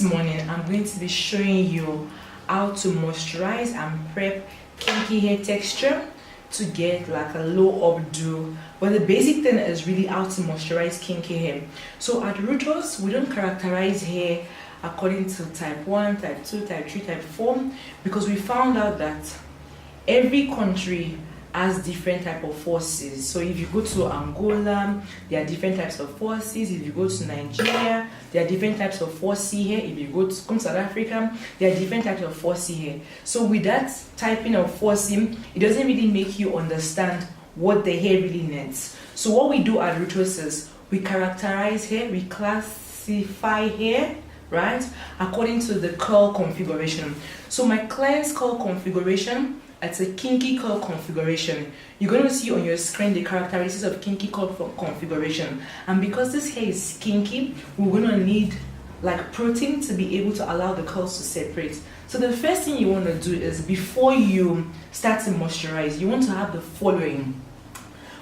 morning I'm going to be showing you how to moisturize and prep kinky hair texture to get like a low updo. But the basic thing is really how to moisturize kinky hair. So at Ruutos, we don't characterize hair according to type 1, type 2, type 3, type 4, because we found out that every country has different type of forces. So if you go to Angola, there are different types of forces. If you go to Nigeria, there are different types of 4C hair. If you go to South Africa, there are different types of 4C hair. So with that typing of 4C, it doesn't really make you understand what the hair really needs. So what we do at Ruutos is we characterize hair, we classify hair, right, according to the curl configuration. So my client's curl configuration, it's a kinky curl configuration. You're going to see on your screen the characteristics of kinky curl configuration. And because this hair is kinky, we're going to need like protein to be able to allow the curls to separate. So the first thing you want to do is before you start to moisturize, you want to have the following,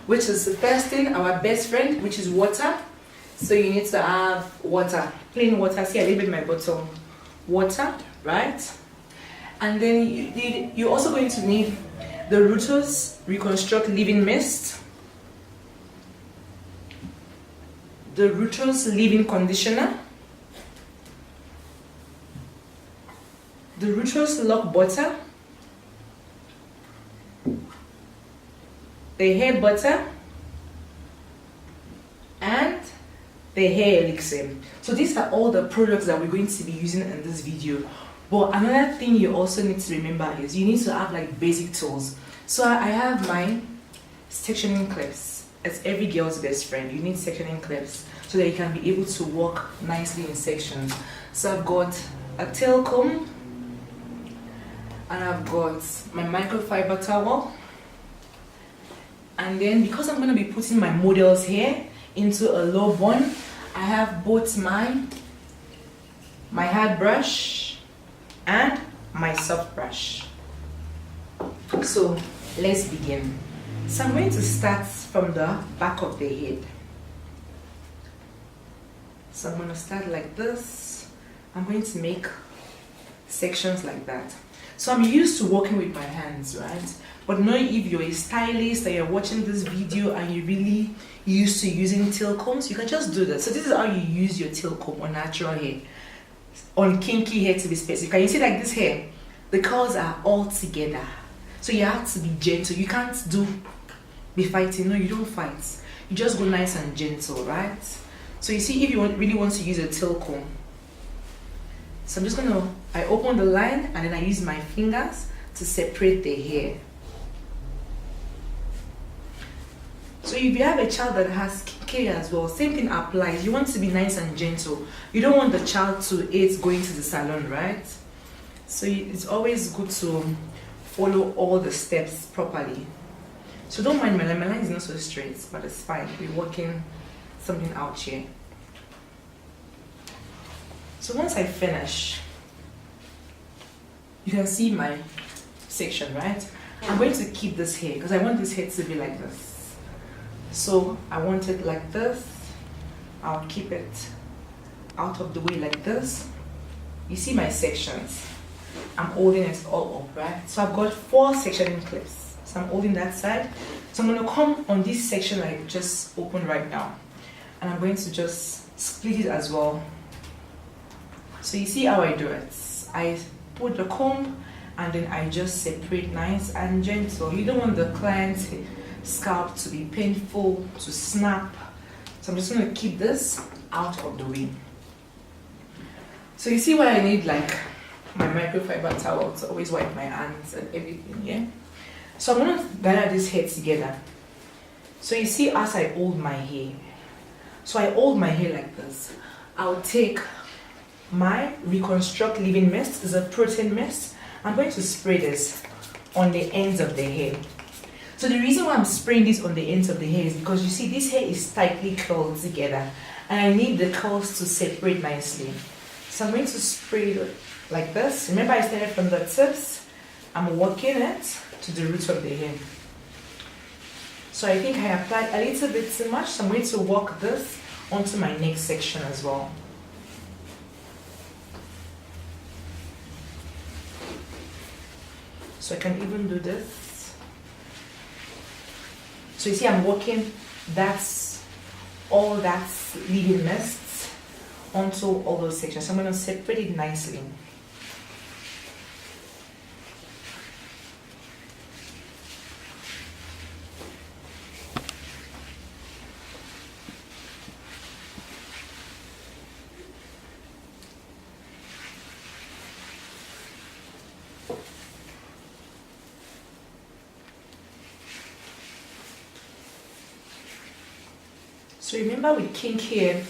which is the first thing, our best friend, which is water. So you need to have water, plain water. See, I leave it in my bottle. Water, right? And then you're also going to need the Ruutos Reconstruct Leave-In Mist, the Ruutos Leave-In Conditioner, the Ruutos Lock Butter, the hair butter, and the hair elixir. So these are all the products that we're going to be using in this video. But another thing you also need to remember is you need to have like basic tools. So I have my sectioning clips. It's every girl's best friend. You need sectioning clips so that you can be able to work nicely in sections. So I've got a tail comb, and I've got my microfiber towel. And then because I'm going to be putting my model's hair into a low bun, I have both my hard brush and my soft brush. So let's begin. So I'm going to start from the back of the head. So I'm going to start like this. I'm going to make sections like that. So I'm used to working with my hands, right? But knowing if you're a stylist and you're watching this video and you're really used to using tail combs, you can just do that. So this is how you use your tail comb on natural hair. On kinky hair to be specific. Can you see like this hair? The curls are all together. So you have to be gentle. You can't be fighting. No, you don't fight. You just go nice and gentle, right? So you see, if you really want to use a tail comb. So I'm just I open the line and then I use my fingers to separate the hair. So if you have a child that has kinky hair as well, same thing applies. You want to be nice and gentle. You don't want the child to hate going to the salon, right? So it's always good to follow all the steps properly. So don't mind my line is not so straight, but it's fine. We're working something out here. So once I finish, you can see my section, right? I'm going to keep this hair because I want this hair to be like this. So I want it like this. I'll keep it out of the way like this. You see my sections. I'm holding it all up, right? So I've got 4 sectioning clips. So I'm holding that side. So I'm going to come on this section I just opened right now. And I'm going to just split it as well. So you see how I do it. I put the comb and then I just separate nice and gentle. You don't want the client's scalp to be painful, to snap. So I'm just going to keep this out of the way. So you see why I need like my microfiber towel to always wipe my hands and everything, yeah? So I'm going to gather this hair together. So you see as I hold my hair. So I hold my hair like this. I'll take my Reconstruct Leave-In Mist. It's a protein mist. I'm going to spray this on the ends of the hair. So the reason why I'm spraying this on the ends of the hair is because you see this hair is tightly curled together and I need the curls to separate nicely. So I'm going to spray it like this. Remember I started from the tips. I'm working it to the roots of the hair. So I think I applied a little bit too much, so I'm going to work this onto my next section as well. So I can even do this. So you see I'm working all that's leave-in mists onto all those sections. So I'm going to separate it nicely. So remember with kink hair,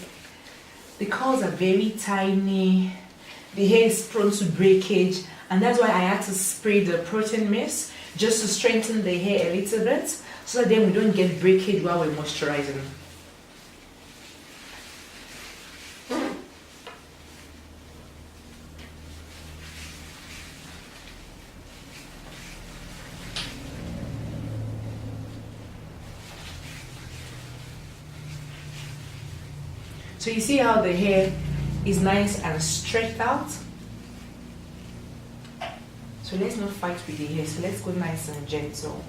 the curls are very tiny, the hair is prone to breakage, and that's why I had to spray the protein mist just to strengthen the hair a little bit so that then we don't get breakage while we're moisturizing. So you see how the hair is nice and stretched out. So let's not fight with the hair. So let's go nice and gentle.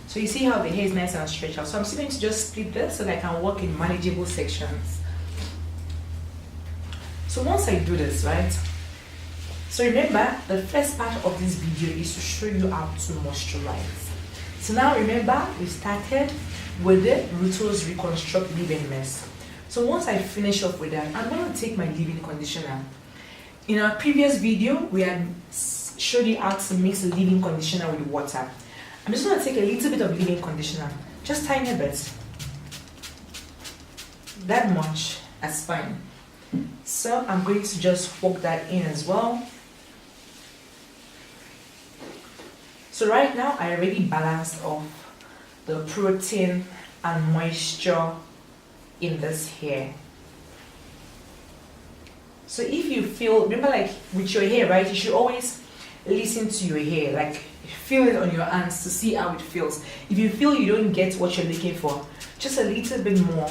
So you see how the hair is nice and stretched out. So I'm still going to just split this so that I can work in manageable sections. So once I do this, right? So remember, the first part of this video is to show you how to moisturize. So now remember, we started with the Ruutos Reconstruct Leave-In Mist. So once I finish off with that, I'm going to take my leave-in conditioner. In our previous video, we had showed you how to mix the leave-in conditioner with water. I'm just going to take a little bit of leave-in conditioner, just tiny bit. That much, that's fine. So I'm going to just work that in as well. So right now I already balanced off the protein and moisture in this hair. So if you feel, remember like with your hair, right, you should always listen to your hair, like feel it on your hands to see how it feels. If you feel you don't get what you're looking for, just a little bit more.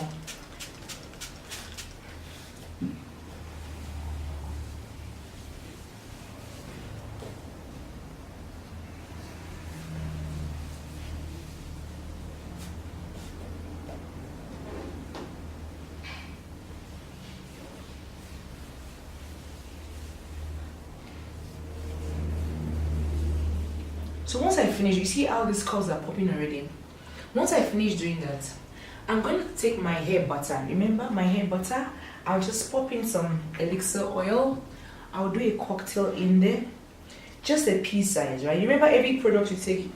So once I finish, you see how these curls are popping already. Once I finish doing that, I'm going to take my hair butter. Remember my hair butter? I'll just pop in some elixir oil. I'll do a cocktail in there. Just a pea size, right? Remember every product you take,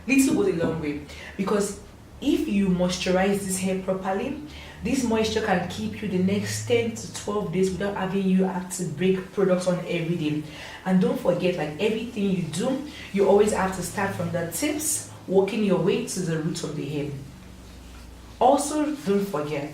little goes a long way. Because if you moisturize this hair properly, this moisture can keep you the next 10 to 12 days without having you have to break products on every day. And don't forget, like everything you do, you always have to start from the tips, working your way to the root of the hair. Also, don't forget,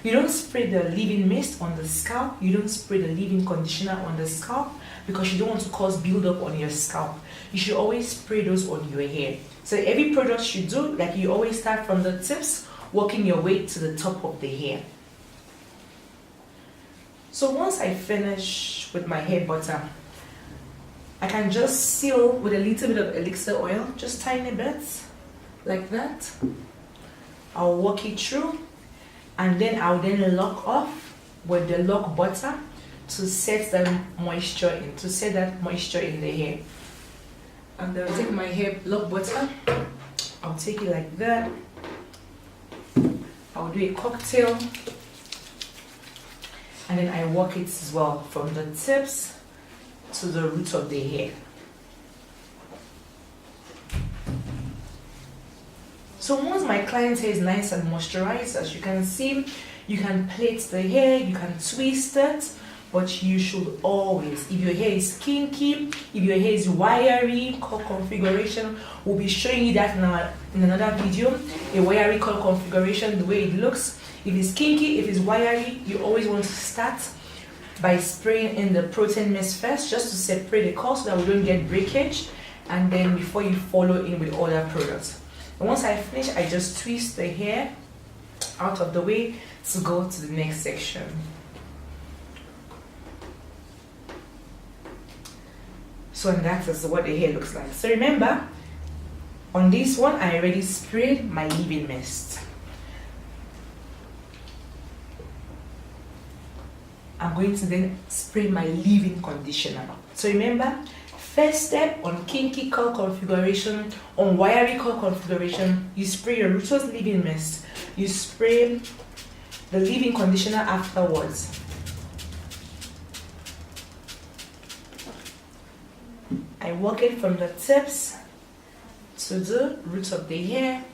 you don't spray the leave-in mist on the scalp, you don't spray the leave-in conditioner on the scalp because you don't want to cause build-up on your scalp. You should always spray those on your hair. So every product you do, like you always start from the tips, working your way to the top of the hair. So once I finish with my hair butter, I can just seal with a little bit of elixir oil, just tiny bits, like that. I'll work it through, and then I'll then lock off with the lock butter to set that moisture in, the hair. And then I'll take my hair lock butter, I'll take it like that. I'll do a cocktail, and then I work it as well from the tips to the root of the hair. So once my client's hair is nice and moisturized, as you can see, you can plait the hair, you can twist it, but you should always, if your hair is kinky, if your hair is wiry, curl configuration, we'll be showing you that in another video, a wiry curl configuration, the way it looks. If it's kinky, if it's wiry, you always want to start by spraying in the protein mist first, just to separate the curl so that we don't get breakage, and then before you follow in with other products. And once I finish, I just twist the hair out of the way to go to the next section. So, and that is what the hair looks like. So remember, on this one I already sprayed my leave-in mist. I'm going to then spray my leave-in conditioner. So remember, first step on kinky curl configuration, on wiry curl configuration, you spray your Ruutos leave-in mist. You spray the leave-in conditioner afterwards. I work it from the tips to the roots of the hair.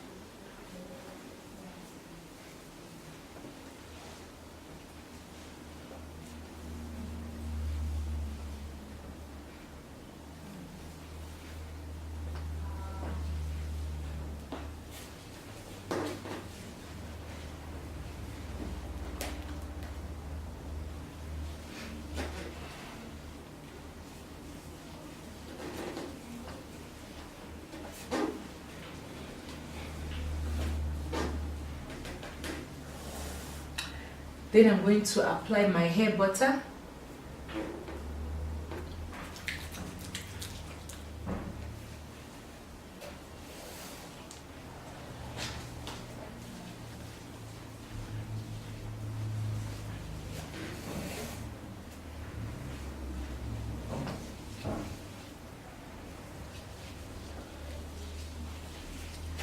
Then I'm going to apply my hair butter.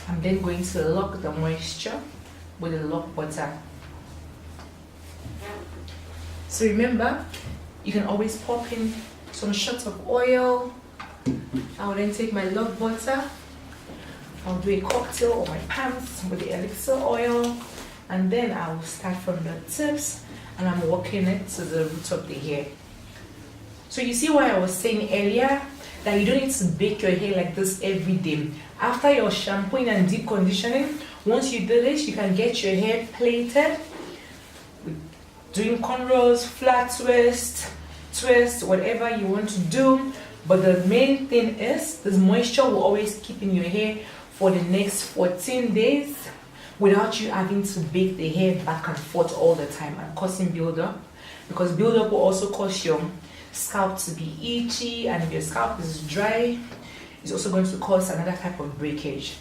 I'm then going to lock the moisture with the lock butter. So remember, you can always pop in some shots of oil. I will then take my lock butter. I'll do a cocktail on my pants with the elixir oil, and then I will start from the tips and I'm working it to the root of the hair. So you see why I was saying earlier that you don't need to bake your hair like this every day. After your shampooing and deep conditioning, once you do this, you can get your hair plaited, doing cornrows, flat twist, whatever you want to do. But the main thing is this moisture will always keep in your hair for the next 14 days without you having to bake the hair back and forth all the time and causing buildup, because buildup will also cause your scalp to be itchy, and if your scalp is dry, it's also going to cause another type of breakage.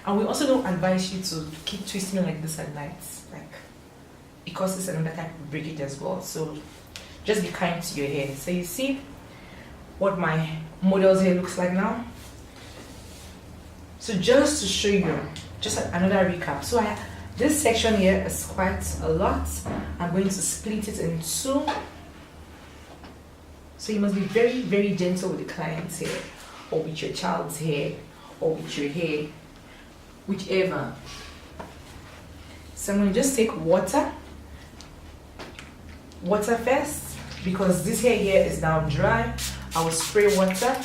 And we also don't advise you to keep twisting like this at night, like it causes another type of breakage as well. So just be kind to your hair. So you see what my model's hair looks like now. So just to show you, just another recap. So this section here is quite a lot. I'm going to split it in two. So you must be very, very gentle with the client's hair, or with your child's hair, or with your hair, whichever. So I'm going to just take water first, because this hair here is now dry. I will spray water.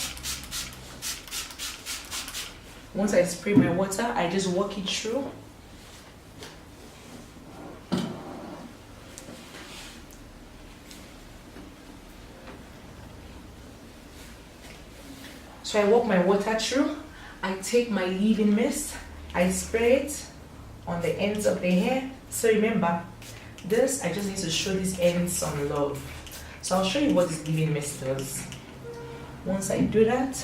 Once I spray my water, I just walk it through. So I walk my water through. I take my leave-in mist. I spray it on the ends of the hair. So remember, this, I just need to show these ends some love. So I'll show you what this leave-in mist does. Once I do that,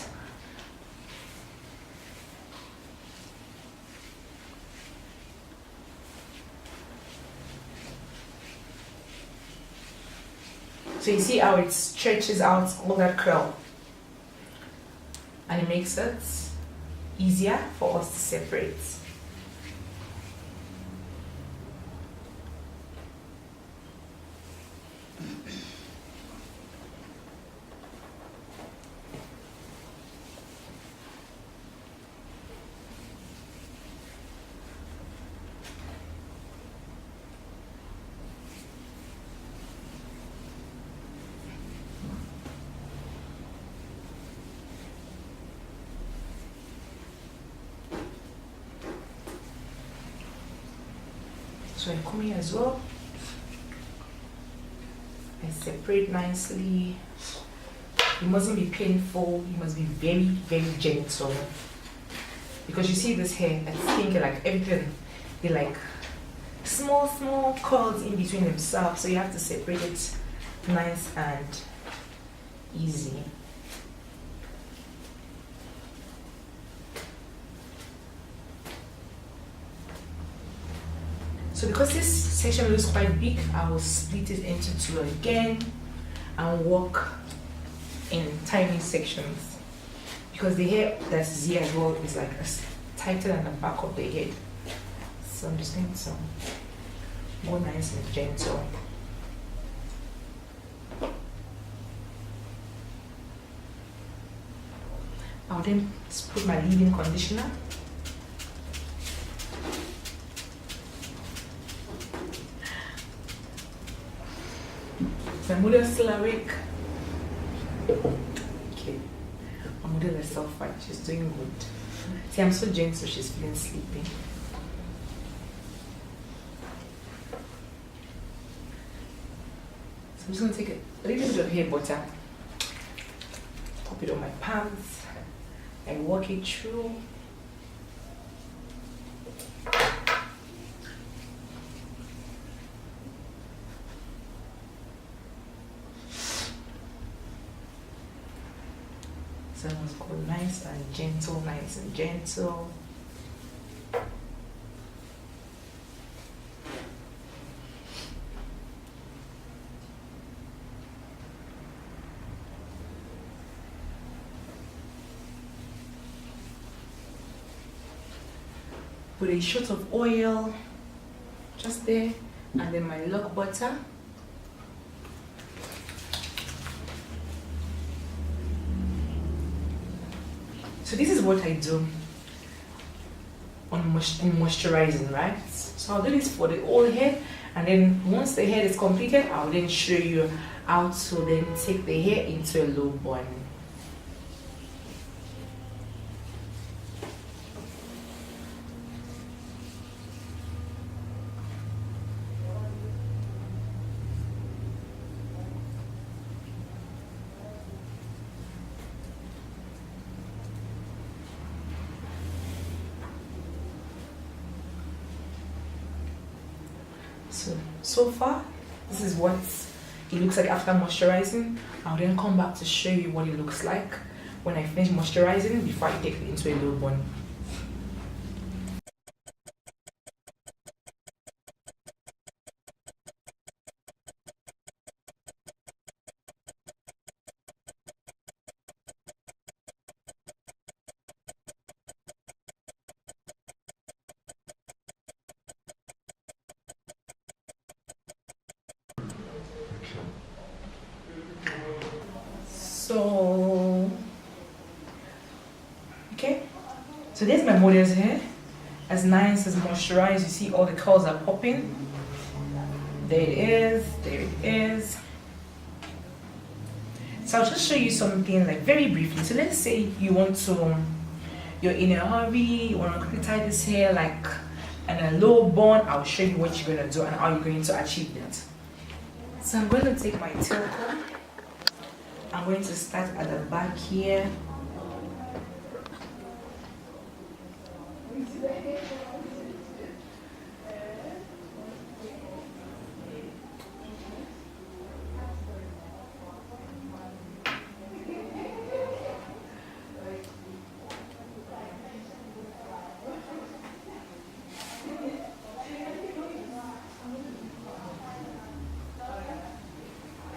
so you see how it stretches out all that curl, and it makes it easier for us to separate. So I come here as well. I separate nicely. It mustn't be painful. You must be very, very gentle. because you see this hair, it's kinky, like everything, they like small curls in between themselves, so you have to separate it nice and easy. So because this section looks quite big, I will split it into two again and work in tiny sections, because the hair that's here as well is like tighter than the back of the head. So I'm just going to go nice and gentle. I'll then put my leave-in conditioner. My model is still awake. Okay. My model is so fine. She's doing good. See, I'm so gentle, she's feeling sleepy. So I'm just going to take a little bit of hair butter, pop it on my pants, and work it through. So I must go nice and gentle, nice and gentle. Put a shot of oil just there, and then my lock butter. So this is what I do on moisturizing, right? So I'll do this for the whole head, and then once the head is completed, I'll then show you how to then take the hair into a low bun. So far, this is what it looks like after moisturizing. I'll then come back to show you what it looks like when I finish moisturizing before I take it into a low bun. So, okay, so there's my model's hair, as nice as moisturized. You see all the curls are popping. There it is, there it is. So I'll just show you something like very briefly. So let's say you want to, you're in a hurry, you want to quickly tie this hair like in a low bun. I'll show you what you're going to do and how you're going to achieve that. So I'm going to take my tail comb. I'm going to start at the back here.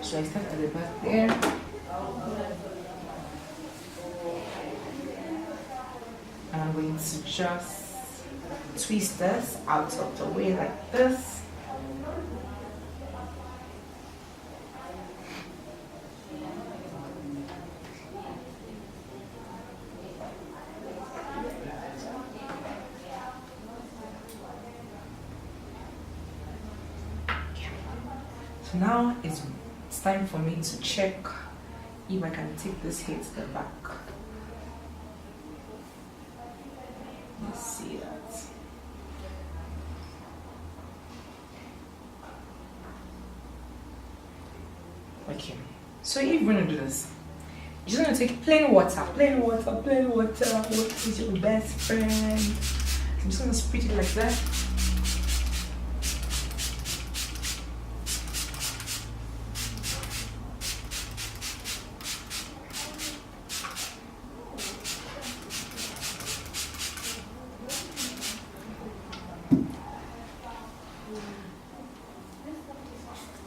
So I start at the back there. I'm going to just twist this out of the way like this. So now it's time for me to check if I can take this hair to the back. Let's see that. Okay, so if you're going to do this, You're just gonna take plain water. Plain water. What is your best friend? I'm just gonna split it like that.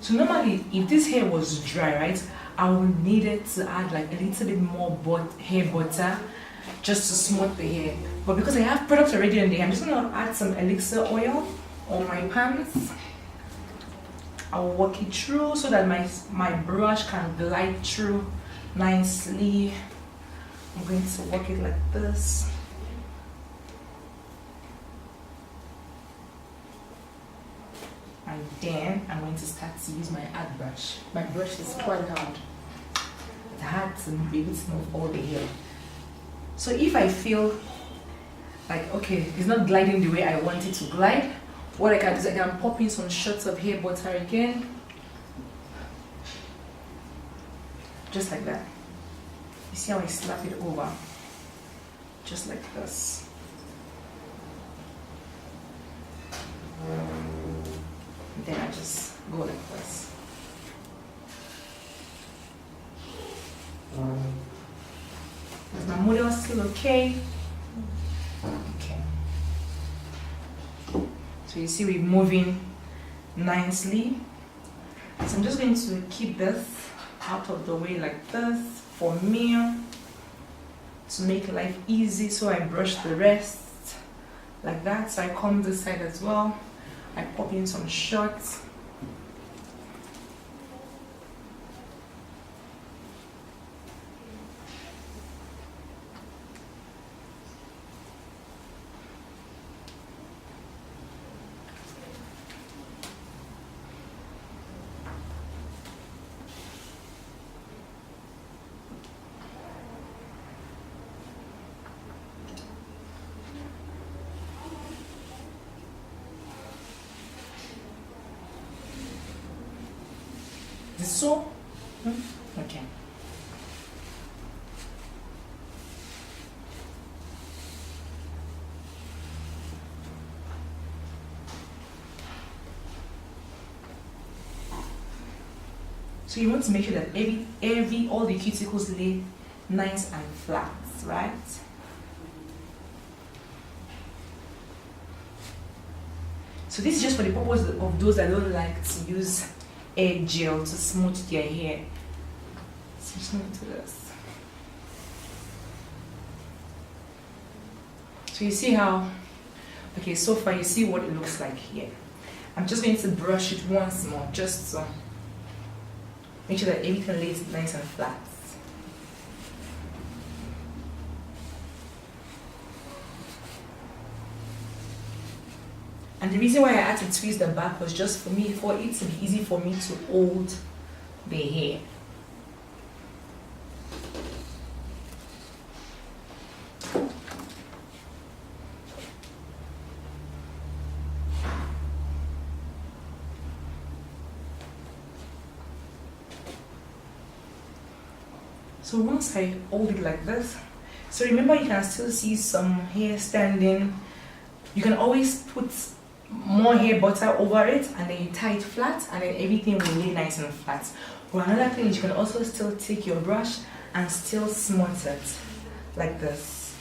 So normally, if this hair was dry, right, I would need it to add like a little bit more hair butter just to smooth the hair. But because I have products already on the hair, I'm just gonna add some elixir oil on my pants. I'll work it through so that my brush can glide through nicely. I'm going to work it like this. And then I'm going to start to use my ad brush. My brush is quite hard. It's hard to be able to move all the hair. So if I feel like, okay, it's not gliding the way I want it to glide, what I can do is I can pop in some shots of hair butter again. Just like that. You see how I slap it over? Just like this. Then I just go like this. Is my model still okay? Okay. So you see we're moving nicely. So I'm just going to keep this out of the way like this for me to make life easy. So I brush the rest like that. So I comb this side as well. I pop in some shots. So, okay. So you want to make sure that all the cuticles lay nice and flat, right? So this is just for the purpose of those that don't like to use air gel to smooth their hair. So just going to this. So you see how, okay, so far you see what it looks like here. I'm just going to brush it once more, just to make sure that everything lays nice and flat. And the reason why I had to twist the back was just for it to be easy for me to hold the hair. So once I hold it like this, so remember you can still see some hair standing. You can always put more hair butter over it and then you tie it flat and then everything will lay nice and flat. But another thing is you can also still take your brush and still smooth it like this.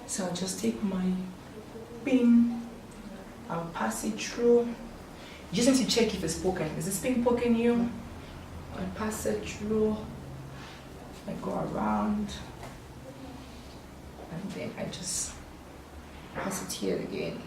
So I'll just take my pin, I'll pass it through. You just need to check if it's poking. Is this pin poking you? I pass it through. I go around. And then I just pass it here again.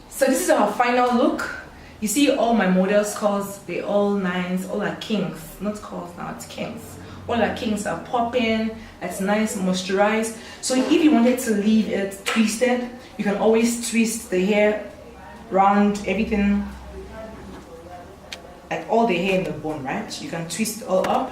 So this is our final look. You see all my models' curls, they're all nines, all are kinks. Not curls now, it's kinks. All our kinks are popping, it's nice, moisturized. So if you wanted to leave it twisted, you can always twist the hair round, everything like all the hair in the bun, right? You can twist it all up,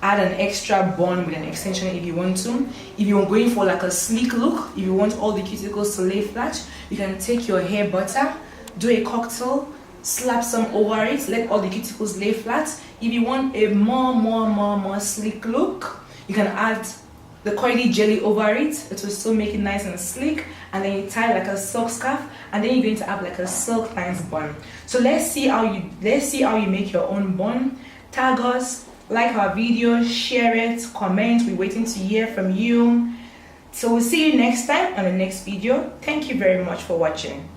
add an extra bun with an extension if you want to. If you're going for like a sleek look, if you want all the cuticles to lay flat, you can take your hair butter, do a cocktail, slap some over it, let all the cuticles lay flat. If you want a more sleek look, you can add the coily jelly over it. It will still make it nice and sleek, and then you tie like a silk scarf, and then you're going to have like a silk nice bun. So let's see how you make your own bun. Tag us, like our video, share it, comment. We're waiting to hear from you. So we'll see you next time on the next video. Thank you very much for watching.